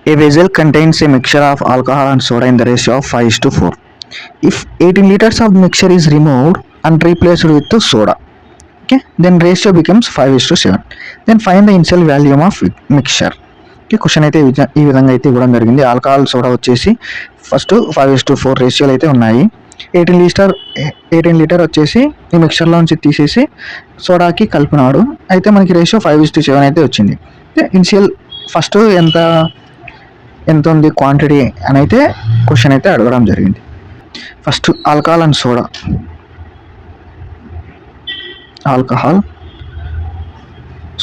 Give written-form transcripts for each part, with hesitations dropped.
A vessel contains a mixture of alcohol and soda in the ratio of 5:4. If 18 liters of mixture is removed and replaced with soda, okay, then ratio becomes 5:7. Then find the initial volume of mixture. Okay, question అయితే ఈ విధంగా అయితే ఇవ్వడం జరిగింది. Alcohol soda వచ్చేసి first 5:4 రేషియోలు అయితే ఉన్నాయి. 18 litre వచ్చేసి ఈ మిక్చర్లో నుంచి తీసేసి సోడాకి కలిపినాడు. అయితే మనకి రేషియో 5:7 అయితే వచ్చింది. ఇనిషియల్ ఫస్ట్ ఎంత ఉంది క్వాంటిటీ అని అయితే క్వశ్చన్ అయితే అడగడం జరిగింది. First alcohol and soda, alcohol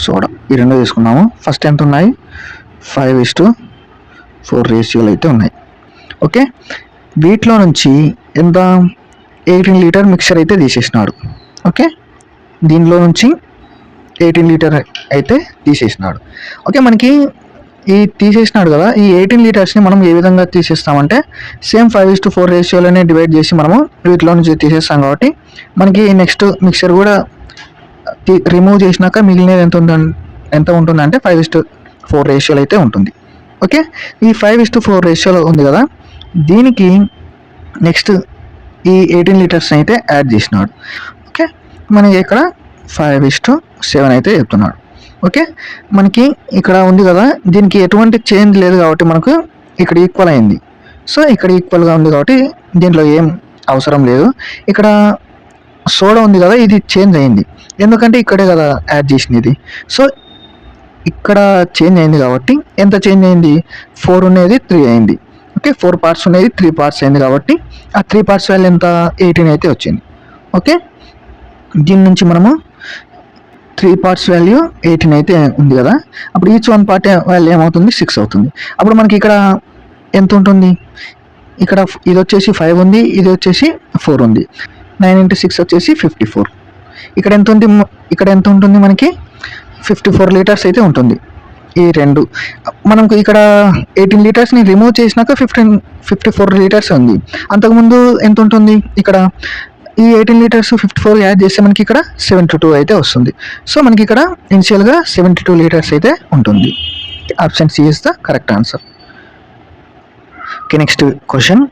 soda ఈ రెండు తీసుకున్నాము. ఫస్ట్ ఎంత ఉన్నాయి? 5:4 రేషియోలు అయితే ఉన్నాయి. ఓకే, వీటిలో నుంచి ఎంత 18 లీటర్ మిక్చర్ అయితే తీసేసినాడు. ఓకే, దీనిలో నుంచి 18 లీటర్ అయితే తీసేసినాడు. ఓకే, మనకి ఈ తీసేసినాడు కదా, ఈ 18 లీటర్స్ని మనం ఏ విధంగా తీసేస్తామంటే సేమ్ 5:4 రేషియోలోనే డివైడ్ చేసి మనము వీటిలో నుంచి తీసేస్తాం. కాబట్టి మనకి నెక్స్ట్ మిక్చర్ కూడా రిమూవ్ చేసినాక మిగిలినది ఎంత ఉంటుందంటే 5:4 రేషియోలో అయితే ఉంటుంది. ఓకే, ఈ 5:4 రేషియోలో ఉంది కదా, దీనికి నెక్స్ట్ ఈ 18 లీటర్స్ అయితే యాడ్ చేసినాడు. ఓకే, మనకి ఇక్కడ 5:7 అయితే చెప్తున్నాడు. ఓకే, మనకి ఇక్కడ ఉంది కదా, దీనికి ఎటువంటి చేంజ్ లేదు కాబట్టి మనకు ఇక్కడ ఈక్వల్ అయింది. సో ఇక్కడ ఈక్వల్గా ఉంది కాబట్టి దీంట్లో ఏం అవసరం లేదు. ఇక్కడ సోడా ఉంది కదా, ఇది చేంజ్ అయింది ఎందుకంటే ఇక్కడే కదా యాడ్ చేసినది. సో ఇక్కడ చేంజ్ అయింది కాబట్టి ఎంత చేంజ్ అయింది? 4 ఉండేది 3 అయింది. ఓకే, 4 పార్ట్స్ ఉండేది 3 పార్ట్స్ అయింది కాబట్టి ఆ 3 పార్ట్స్ వాల్యూ ఎంత? 18 అయితే వచ్చింది. ఓకే, దీని నుంచి మనము 3 పార్ట్స్ వాల్యూ 18 అయితే ఉంది కదా, అప్పుడు ఈచ్ 1 పార్ట్ వాల్యూ ఏమవుతుంది? 6 అవుతుంది. అప్పుడు మనకి ఇక్కడ ఎంత ఉంటుంది? ఇక్కడ ఇది వచ్చేసి 5 ఉంది, ఇది వచ్చేసి 4 ఉంది. 9 × 6 వచ్చేసి 54. ఇక్కడ ఎంత ఉంది? ఇక్కడ ఎంత ఉంటుంది మనకి? 54 లీటర్స్ అయితే ఉంటుంది. ఈ రెండు మనకు ఇక్కడ 18 లీటర్స్ని రిమూవ్ చేసినాక 54 లీటర్స్ ఉంది. అంతకుముందు ఎంత ఉంటుంది? ఇక్కడ ఈ 18 లీటర్స్ 54 యాడ్ చేస్తే మనకి ఇక్కడ 72 అయితే వస్తుంది. సో మనకి ఇక్కడ ఇనిషియల్గా 72 లీటర్స్ అయితే ఉంటుంది. Option C is the correct answer. Okay, next question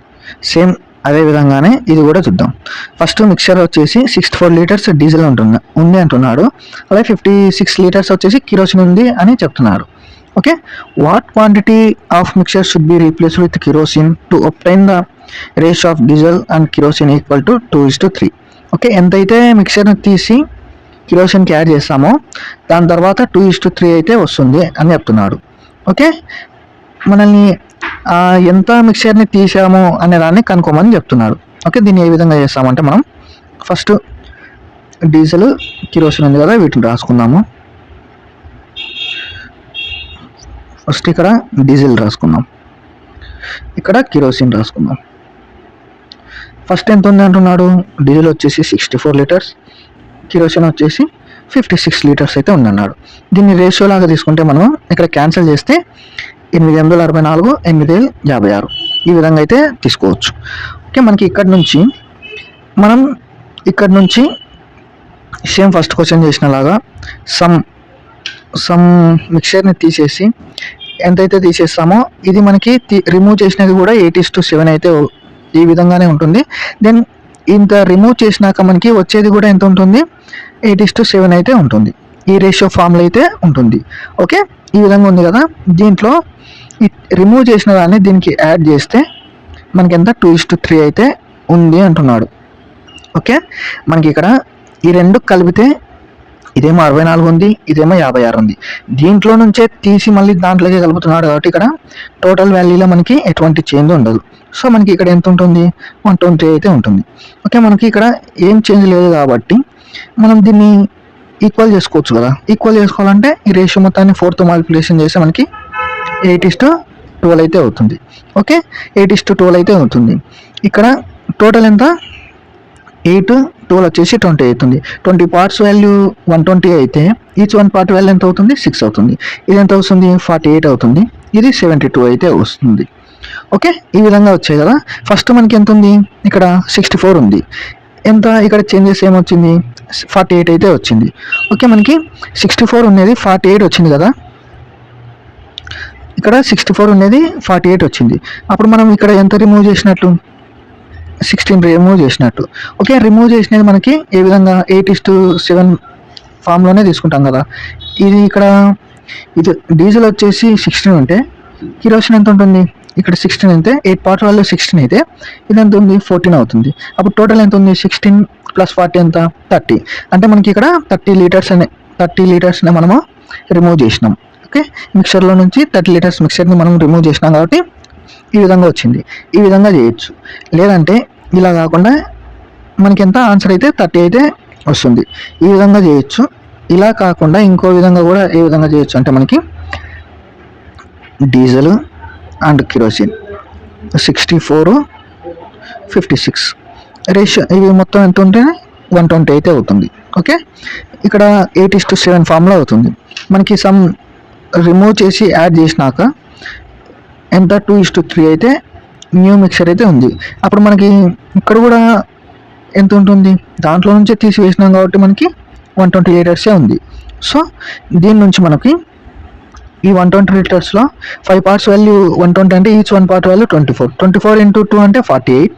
same అదే విధంగానే ఇది కూడా చూద్దాం. ఫస్ట్ మిక్చర్ వచ్చేసి 64 లీటర్స్ డీజిల్ ఉంది అంటున్నాడు. అలాగే 56 లీటర్స్ వచ్చేసి కిరోసిన్ ఉంది అని చెప్తున్నాడు. Okay, what quantity of mixture should be replaced with kerosene to obtain the ratio of diesel and kerosene equal to 2:3. Okay, ఎంతైతే మిక్చర్ని తీసి కిరోసిన్కి యాడ్ చేస్తామో దాని తర్వాత 2:3 అయితే వస్తుంది అని చెప్తున్నాడు. ఓకే, మనల్ని ఎంత మిక్చర్ని తీసాము అనే దాన్ని కనుక్కోమని చెప్తున్నాడు. ఓకే, దీన్ని ఏ విధంగా చేస్తామంటే మనం ఫస్ట్ డీజిల్ కిరోసిన్ ఉంది కదా, వీటిని రాసుకుందాము. ఫస్ట్ ఇక్కడ డీజిల్ రాసుకుందాం, ఇక్కడ కిరోసిన్ రాసుకుందాం. ఫస్ట్ ఎంత ఉంది అంటున్నాడు? డీజిల్ వచ్చేసి 64 లీటర్స్, కిరోసిన్ వచ్చేసి 56 లీటర్స్ అయితే ఉందన్నాడు. దీన్ని రేషియో లాగా తీసుకుంటే మనం ఇక్కడ క్యాన్సిల్ చేస్తే 8,864, 8,056 ఈ విధంగా అయితే తీసుకోవచ్చు. ఓకే, మనకి ఇక్కడ నుంచి సేమ్ ఫస్ట్ క్వశ్చన్ చేసినలాగా సమ్ మిక్చర్ని తీసేసి ఎంతైతే తీసేస్తామో ఇది మనకి రిమూవ్ చేసినది కూడా 8:7 అయితే ఈ విధంగానే ఉంటుంది. దెన్ ఇంత రిమూవ్ చేసినాక మనకి వచ్చేది కూడా ఎంత ఉంటుంది? 8:7 అయితే ఉంటుంది. ఈ రేషియో ఫార్ములా అయితే ఉంటుంది. ఓకే, ఈ విధంగా ఉంది కదా, దీంట్లో రిమూవ్ చేసిన దాన్ని దీనికి యాడ్ చేస్తే మనకి ఎంత? 2:3 అయితే ఉంది అంటున్నాడు. ఓకే, మనకి ఇక్కడ ఈ రెండు కలిపితే ఇదేమో 64 ఉంది, ఇదేమో 56 ఉంది. దీంట్లో నుంచే తీసి మళ్ళీ దాంట్లోకి కలుపుతున్నాడు కాబట్టి ఇక్కడ టోటల్ వాల్యూలో మనకి ఎటువంటి చేంజ్ ఉండదు. సో మనకి ఇక్కడ ఎంత ఉంటుంది? 120 అయితే ఉంటుంది. ఓకే, మనకి ఇక్కడ ఏం చేంజ్ లేదు కాబట్టి మనం దీన్ని ఈక్వల్ చేసుకోవచ్చు కదా. ఈక్వల్ చేసుకోవాలంటే ఈ రేషియో మొత్తాన్ని 4తో మల్టిప్లికేషన్ చేస్తే మనకి 8:12 అయితే అవుతుంది. ఓకే, 8:12 అయితే అవుతుంది. ఇక్కడ టోటల్ ఎంత? 8, 12 వచ్చేసి 20 అవుతుంది. 20 పార్ట్స్ వాల్యూ 120 అయితే ఈచ్ 1 పార్ట్ వాల్యూ ఎంత అవుతుంది? 6 అవుతుంది. ఇది ఎంత వస్తుంది? 48 అవుతుంది. ఇది 72 అయితే వస్తుంది. ఓకే, ఈ విధంగా వచ్చాయి కదా. ఫస్ట్ మనకి ఎంత ఉంది? ఇక్కడ 64 ఉంది. ఎంత ఇక్కడ చేంజెస్ ఏమొచ్చింది? 48 అయితే వచ్చింది. ఓకే, మనకి 64 ఉండేది 48 వచ్చింది కదా. ఇక్కడ 64 ఉండేది 48 వచ్చింది. అప్పుడు మనం ఇక్కడ ఎంత రిమూవ్ చేసినట్టు, 16 రిమూవ్ చేసినట్టు. ఓకే, రిమూవ్ చేసినది మనకి ఏ విధంగా 8:7 ఫామ్లోనే తీసుకుంటాం కదా. ఇది ఇక్కడ ఇది డీజిల్ వచ్చేసి 16 ఉంటే కిరోసిన్ ఎంత ఉంటుంది, ఇక్కడ 16 అయితే 8 పార్ట్ వాల్యూ 16 అయితే ఇది ఎంత ఉంది 14 అవుతుంది. అప్పుడు టోటల్ ఎంత ఉంది 16 + 40 ఎంత 30. అంటే మనకి ఇక్కడ 30 లీటర్స్ని మనము రిమూవ్ చేసినాం. ఓకే, మిక్సర్లో నుంచి 30 లీటర్స్ మిక్సర్ని మనం రిమూవ్ చేసినాం కాబట్టి ఈ విధంగా వచ్చింది. ఈ విధంగా చేయొచ్చు. లేదంటే ఇలా కాకుండా మనకి ఎంత ఆన్సర్ అయితే 30 అయితే వస్తుంది. ఈ విధంగా చేయొచ్చు. ఇలా కాకుండా ఇంకో విధంగా కూడా ఏ విధంగా చేయొచ్చు అంటే మనకి డీజిల్ అండ్ కిరోసిన్ 64:56 రేషియో ఇవి మొత్తం ఎంత ఉంటే 120 అయితే అవుతుంది. ఓకే, ఇక్కడ 8:7 ఫామ్లో అవుతుంది. మనకి సమ్ రిమూవ్ చేసి యాడ్ చేసినాక ఎంత 2:3 అయితే న్యూ మిక్సర్ అయితే ఉంది. అప్పుడు మనకి ఇక్కడ కూడా ఎంత ఉంటుంది, దాంట్లో నుంచే తీసి వేసినాం కాబట్టి మనకి 120 లీటర్సే ఉంది. సో దీని నుంచి మనకి ఈ 120 లీటర్స్లో 5 పార్ట్స్ వాల్యూ 120 అంటే ఈచ్ 1 పార్ట్ వాల్యూ 24 × 2 అంటే 48,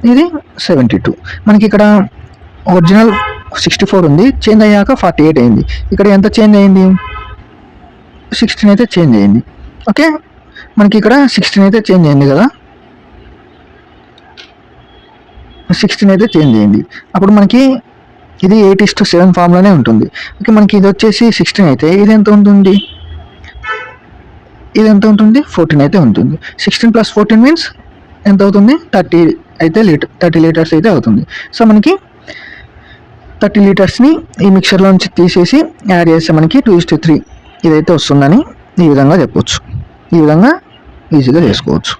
ఇది 72. మనకి ఇక్కడ ఒరిజినల్ 64 ఉంది, చేంజ్ అయ్యాక 48 అయింది. ఇక్కడ ఎంత చేంజ్ అయింది 16 అయితే చేంజ్ అయింది. ఓకే, మనకి ఇక్కడ 16 అయితే చేంజ్ అయింది కదా, 16 అయితే చేంజ్ అయింది. అప్పుడు మనకి ఇది 8:7 ఫామ్లోనే ఉంటుంది. ఓకే, మనకి ఇది వచ్చేసి 16 అయితే ఇది ఎంత ఉంటుంది, 14 అయితే ఉంటుంది. 16 + 14 మీన్స్ ఎంత అవుతుంది 30 అయితే 30 లీటర్స్ అయితే అవుతుంది. సో మనకి 30 లీటర్స్ని ఈ మిక్సర్లో నుంచి తీసేసి యాడ్ చేస్తే మనకి 2:3 ఇదైతే వస్తుందని ఈ విధంగా చెప్పొచ్చు. ఈ విధంగా ఈజీగా చేసుకోవచ్చు.